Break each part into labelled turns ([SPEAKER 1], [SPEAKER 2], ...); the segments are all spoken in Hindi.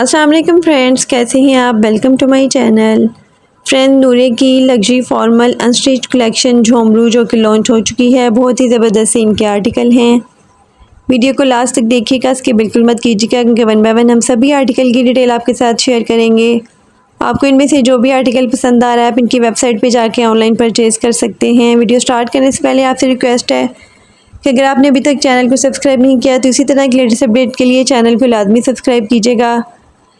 [SPEAKER 1] अस्सलाम वालेकुम फ्रेंड्स, कैसे हैं आप। Welcome to my channel. Friend, Nureh की luxury formal unstitch collection Jhoomro जो कि लॉन्च हो चुकी है। बहुत ही ज़बरदस्त इनके आर्टिकल हैं। वीडियो को लास्ट तक देखिएगा, इसके बिल्कुल मत कीजिएगा क्योंकि वन बाय वन हम सभी आर्टिकल की डिटेल आपके साथ शेयर करेंगे। आपको इनमें से जो भी आर्टिकल पसंद आ रहा है आप इनकी वेबसाइट पर जाके ऑनलाइन परचेज़ कर सकते हैं। वीडियो स्टार्ट करने से पहले आपसे रिक्वेस्ट है कि अगर आपने अभी तक चैनल को सब्सक्राइब नहीं किया तो इसी तरह की लेटेस्ट अपडेट के लिए चैनल को लाजमी सब्सक्राइब कीजिएगा।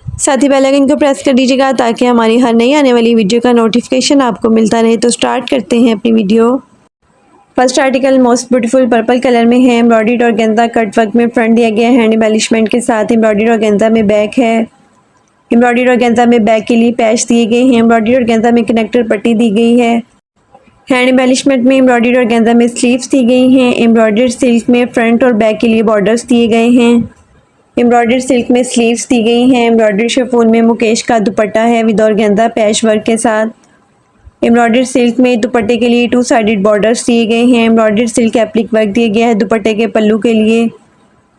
[SPEAKER 1] साथ ही बेल आइकन को प्रेस कर दीजिएगा ताकि हमारी हर नई आने वाली वीडियो का नोटिफिकेशन आपको मिलता रहे। तो स्टार्ट करते हैं अपनी video. First article most beautiful purple colour में है। एम्ब्रॉयडर्ड ऑर्गेन्जा कट वर्क में फ्रंट दिया गया है हैंड एम्बेलिशमेंट के साथ। एम्ब्रॉयडर्ड ऑर्गेन्जा में बैक है। एम्ब्रॉयडर्ड ऑर्गेन्जा में बैक के लिए पैच दिए गए हैं। एम्ब्रॉयडर्ड ऑर्गेन्जा में कनेक्टर पट्टी दी गई है। हैंड एम्बेलिशमेंट में एम्ब्रॉयडर्ड ऑर्गेन्जा में स्लीव्स दी गई हैं। एम्ब्रॉयडर्ड सिल्क में फ्रंट और बैक के लिए बॉर्डर्स दिए गए हैं। एम्ब्रॉयडर्ड सिल्क में स्लीव्स दी गई हैं। एम्ब्रॉयडर्ड शिफॉन में मुकेश का दुपट्टा है विद ऑर्गेन्जा पैच वर्क के साथ। एम्ब्रॉयडर्ड सिल्क में दुपट्टे के लिए 2 साइडेड बॉर्डर्स दिए गए हैं। एम्ब्रॉयडर्ड सिल्क एप्लिक वर्क दिया गया है दुपट्टे के पल्लू के लिए।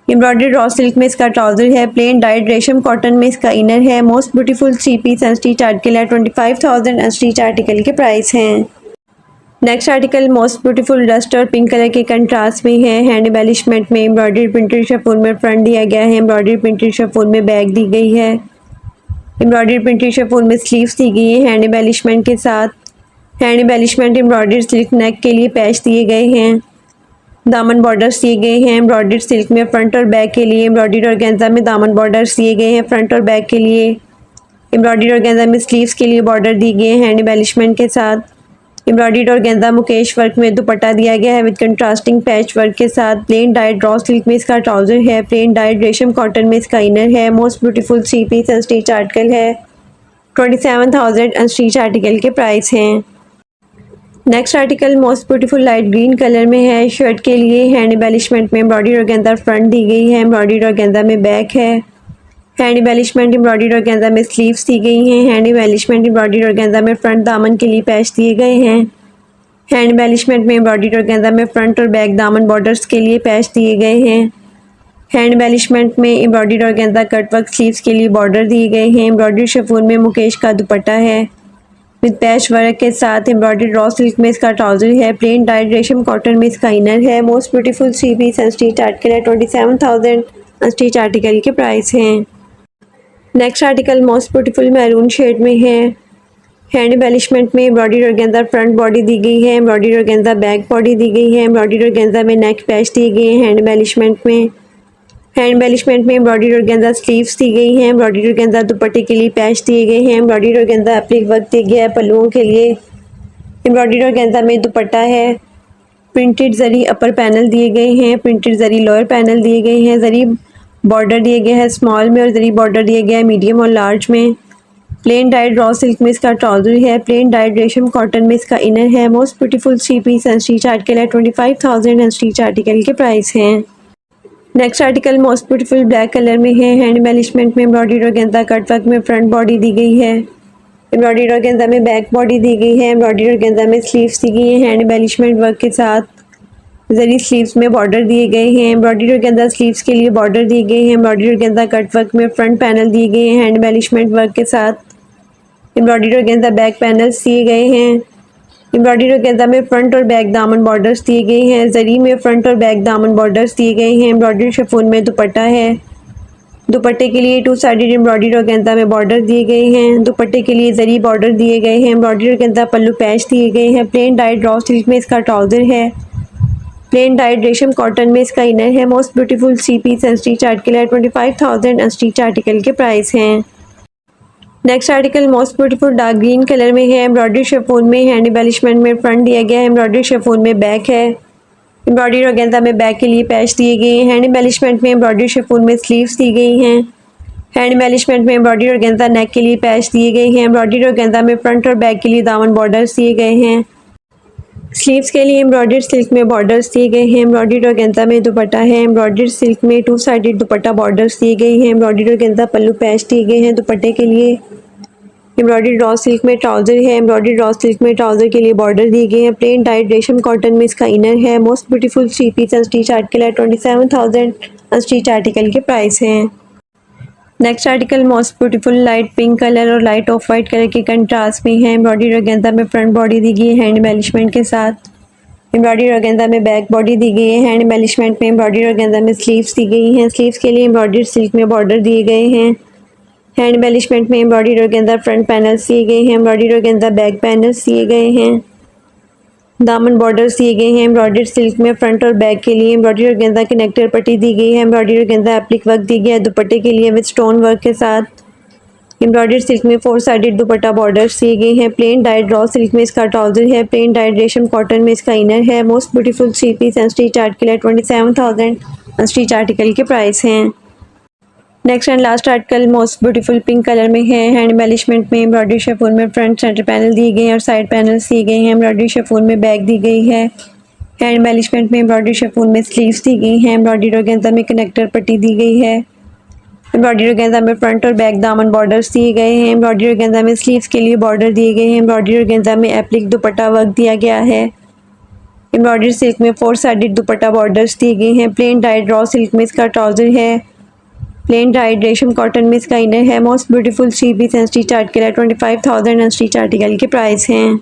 [SPEAKER 1] एम्ब्रॉयडर्ड रॉ सिल्क में इसका ट्राउजर है। प्लेन डाइड रेशम कॉटन में इसका इनर है। Most beautiful 3 piece unstitch article है। 25,000 अनस्टिच आर्टिकल के प्राइस हैं। Next article most beautiful dust और पिंक कलर के कंट्रास्ट में है। हैंड एम्बेलिशमेंट में एम्ब्रॉयडर्ड प्रिंटेड शिफॉन में फ्रंट दिया गया है। एम्ब्रॉयडर्ड प्रिंटेड शिफॉन में बैक दी गई है। एम्ब्रॉयडर्ड प्रिंटेड शिफॉन में स्लीव्स दी गई है हैंड एम्बेलिशमेंट के साथ। Hand embellishment embroidered silk neck के लिए पैच दिए गए हैं। दामन बॉर्डर्स दिए गए हैं एम्ब्रॉयडर्ड सिल्क में फ्रंट और बैक के लिए। एम्ब्रॉयडर्ड ऑर्गेन्जा में दामन बॉर्डर्स दिए गए हैं फ्रंट और बैक के लिए। एम्ब्रॉयडर्ड ऑर्गेन्जा में स्लीव्स के लिए बॉर्डर दिए गए हैं हैंड एम्बेलिशमेंट के साथ। एम्ब्रॉयडर्ड ऑर्गेन्जा मुकेश वर्क में दुपट्टा दिया गया है विद कंट्रास्टिंग पैच वर्क के साथ। प्लेन डाइड रॉ सिल्क में इसका ट्राउजर है। प्लेन डाइड रेशम कॉटन में इसका इनर है। Most beautiful 3 piece unstitch article है। 27,000 अनस्टिच आर्टिकल के प्राइस हैं। Next article most beautiful light green colour में है। शर्ट के लिए हैंड एम्बेलिशमेंट में एम्ब्रॉयडर्ड ऑर्गेन्जा फ्रंट दी गई है। एम्ब्रॉयडर्ड ऑर्गेन्जा में बैक है। हैंड एम्बेलिशमेंट एम्ब्रॉयडर्ड ऑर्गेन्जा में स्लीव्स दी गई हैं। हैंड एम्बेलिशमेंट एम्ब्रॉयडर्ड ऑर्गेन्जा में फ्रंट दामन के लिए पैच दिए गए हैं। हैंड एम्बेलिशमेंट में एम्ब्रॉयडर्ड ऑर्गेन्जा में फ्रंट और बैक दामन बॉर्डर्स के लिए पैच दिए गए हैं। हैंड एम्बेलिशमेंट में embroidered organza cut work sleeves के लिए बॉर्डर दिए गए हैं। एम्ब्रॉयडर्ड शिफॉन में मुकेश का दुपट्टा है विद पैच वर्क के साथ। एम्ब्रॉयडर्ड रॉ सिल्क में इसका ट्राउजर है। प्लेन डाइड रेशम कॉटन में इसका इनर है। Most beautiful 3 piece unstitch article है। 27,000 अनस्टिच आर्टिकल के प्राइस हैं। Next article most beautiful maroon shade में है। हैंड एम्बेलिशमेंट में एम्ब्रॉयडर्ड ऑर्गेन्जा फ्रंट बॉडी दी गई है। एम्ब्रॉयडर्ड ऑर्गेन्जा बैक बॉडी दी गई है। एम्ब्रॉयडर्ड ऑर्गेन्जा में नेक पैच दिए गए हैं हैंड एम्बेलिशमेंट में। हैंड एम्बेलिशमेंट में एम्ब्रॉयडर्ड ऑर्गेन्जा स्लीव्स दी गई हैं। एम्ब्रॉयडर्ड ऑर्गेन्जा दुपट्टे के लिए पैच दिए गए हैं। एम्ब्रॉयडर्ड ऑर्गेन्जा एप्लिक वर्क दिया गया है पल्लुओं के लिए। एम्ब्रॉयडर्ड ऑर्गेन्जा में दुपट्टा है। प्रिंटेड जरी अपर पैनल दिए गए हैं। प्रिंटेड जरी लोअर पैनल दिए गए हैं। जरी बॉर्डर दिया गया है स्मॉल में और जरी बॉर्डर दिया गया है मीडियम और लार्ज में। प्लेन डाइड रॉ सिल्क में इसका ट्राउजर है। प्लेन डाइड रेशम कॉटन में इसका इनर है। Most beautiful 3 piece unstitch article है। 25,000 अनस्टिच आर्टिकल के प्राइस हैं। Next article most beautiful black colour में है। हैंड एम्बेलिशमेंट में एम्ब्रॉयडर्ड ऑर्गेन्जा कट वर्क में फ्रंट बॉडी दी गई है। एम्ब्रॉयडर्ड ऑर्गेन्जा में बैक बॉडी दी गई है। एम्ब्रॉयडर्ड ऑर्गेन्जा में स्लीव्स दी गई हैं हैंड एम्बेलिशमेंट वर्क के साथ। जरी स्लीव्स में बॉर्डर दिए गए हैं। एम्ब्रॉयडर्ड ऑर्गेन्जा स्लीव्स के लिए बॉर्डर दिए गए हैं। एम्ब्रॉयडर्ड ऑर्गेन्जा कट वर्क में फ्रंट पैनल दिए गए हैं हैंड एम्बेलिशमेंट वर्क के साथ। एम्ब्रॉयडर्ड ऑर्गेन्जा बैक पैनल्स दिए गए हैं। एम्ब्रॉयडर्ड ऑर्गेन्जा में फ्रंट और बैक दामन बॉर्डर्स दिए गए हैं। जरी में फ्रंट और बैक दामन बॉर्डर्स दिए गए हैं। एम्ब्रॉयडर्ड शिफॉन में दुपट्टा है। दुपट्टे के लिए 2 साइडेड एम्ब्रॉयडर्ड ऑर्गेन्जा में बॉर्डर दिए गए हैं। दुपट्टे के लिए जरी बॉर्डर दिए गए हैं। एम्ब्रॉयडर्ड ऑर्गेन्जा पल्लू पैच दिए गए हैं। प्लेन डाइड रॉ सिल्क में इसका ट्राउजर है। प्लेन डाइड रेशम कॉटन में इसका इनर है। Most beautiful 3 piece unstitch article है। 25,000 अनस्टिच आर्टिकल के प्राइस हैं। Next article most beautiful dark green colour में है। एम्ब्रॉयडर्ड शिफॉन में हैंड एम्बेलिशमेंट में फ्रंट दिया गया है। एम्ब्रॉयडर्ड शिफॉन में बैक है। एम्ब्रॉयडर्ड ऑर्गेन्जा में बैक के लिए पैच दिए गए हैं। हैंड एम्बेलिशमेंट में एम्ब्रॉयडर्ड शिफॉन में स्लीव्स दी गई हैं। हैंड एम्बेलिशमेंट में एम्ब्रॉयडर्ड ऑर्गेन्जा नेक के लिए पैच दिए गए हैं। एम्ब्रॉयडर्ड ऑर्गेन्जा में फ्रंट और बैक के लिए दामन बॉर्डर्स दिए गए हैं। स्लीव्स के लिए एम्ब्रॉयडर्ड सिल्क में बॉर्डर्स दिए गए हैं। एम्ब्रॉयडर्ड ऑर्गेन्जा में दुपट्टा है। एम्ब्रॉयडर्ड सिल्क में 2 साइडेड दुपट्टा बॉर्डर्स दिए गए हैं। एम्ब्रॉयडर्ड ऑर्गेन्जा पल्लू पैच दिए गए हैं दुपट्टे के लिए। एम्ब्रॉयडर्ड रॉ सिल्क में ट्राउजर है। एम्ब्रॉयडर्ड रॉ सिल्क में ट्राउजर के लिए बॉर्डर दिए गए हैं। प्लेन डाइड रेशम कॉटन में इसका इनर है। Most beautiful 3 piece unstitch article है। 27,000 अनस्टिच आर्टिकल के प्राइस हैं। Next article most beautiful light pink colour और लाइट ऑफ वाइट कलर के कंट्रास्ट में है। एम्ब्रॉयडरी ऑर्गेन्जा में फ्रंट बॉडी दी गई है हैंड एम्बेलिशमेंट के साथ। एम्ब्रॉयडरी ऑर्गेन्जा में बैक बॉडी दी गई है हैंड एम्बेलिशमेंट में। एम्ब्रॉयडरी ऑर्गेन्जा में स्लीव्स दी गई हैं। स्लीव्स के लिए एम्ब्रॉयडरी सिल्क में बॉर्डर दिए गए हैं। हैंड एम्बेलिशमेंट में एम्ब्रॉयडरी ऑर्गेन्जा फ्रंट पैनल्स दिए गए हैं। एम्ब्रॉयडरी ऑर्गेन्जा बैक पैनल्स दिए गए हैं। दामन बॉर्डर्स दिए गए हैं एम्ब्रॉयडर्ड सिल्क में फ्रंट और बैक के लिए। एम्ब्रॉयडरी ऑर्गेन्जा की नेकटर पट्टी दी गई है। एम्ब्रॉयडरी ऑर्गेन्जा एप्लिक वर्क दी गया है दुपट्टे के लिए विद स्टोन वर्क के साथ। एम्ब्रॉयडर्ड सिल्क में 4 साइडेड दुपट्टा बॉर्डर्स दिए गए हैं। प्लेन डाइड रॉ सिल्क में इसका ट्राउजर है। प्लेन डाइड रेशम कॉटन में इसका इनर है। Most beautiful 3 piece unstitch article है। 27,000 अनस्टिच आर्टिकल के प्राइस हैं। Next and last article most beautiful pink colour में है। हैंड एम्बेलिशमेंट में एम्ब्रॉयडरी शिफॉन में फ्रंट सेंटर पैनल दिए गए हैं और साइड पैनल्स दिए गए हैं। एम्ब्रॉयडरी शिफॉन में बैक दी गई है। हैंड एम्बेलिशमेंट में एम्ब्रॉयडरी शिफॉन में स्लीव्स दी गई हैं। एम्ब्रॉयडरी ऑर्गेन्जा में कनेक्टर पट्टी दी गई है। एम्ब्रॉयडरी ऑर्गेन्जा में फ्रंट और बैक दामन बॉर्डर्स दिए गए हैं। एम्ब्रॉयडरी ऑर्गेन्जा में स्लीव्स के लिए बॉर्डर दिए गए हैं। एम्ब्रॉयडरी ऑर्गेन्जा में एप्लिक दुपट्टा वर्क दिया गया है। एम्ब्रॉयडरी सिल्क में 4 साइडेड दुपट्टा बॉर्डर्स दिए गए हैं। प्लेन डाइड रॉ सिल्क में इसका ट्राउजर है। प्लेन डाइड रेशम कॉटन में इसका इनर है। Most beautiful 3 piece unstitch article है। 25,000 अनस्टिच आर्टिकल के प्राइस हैं।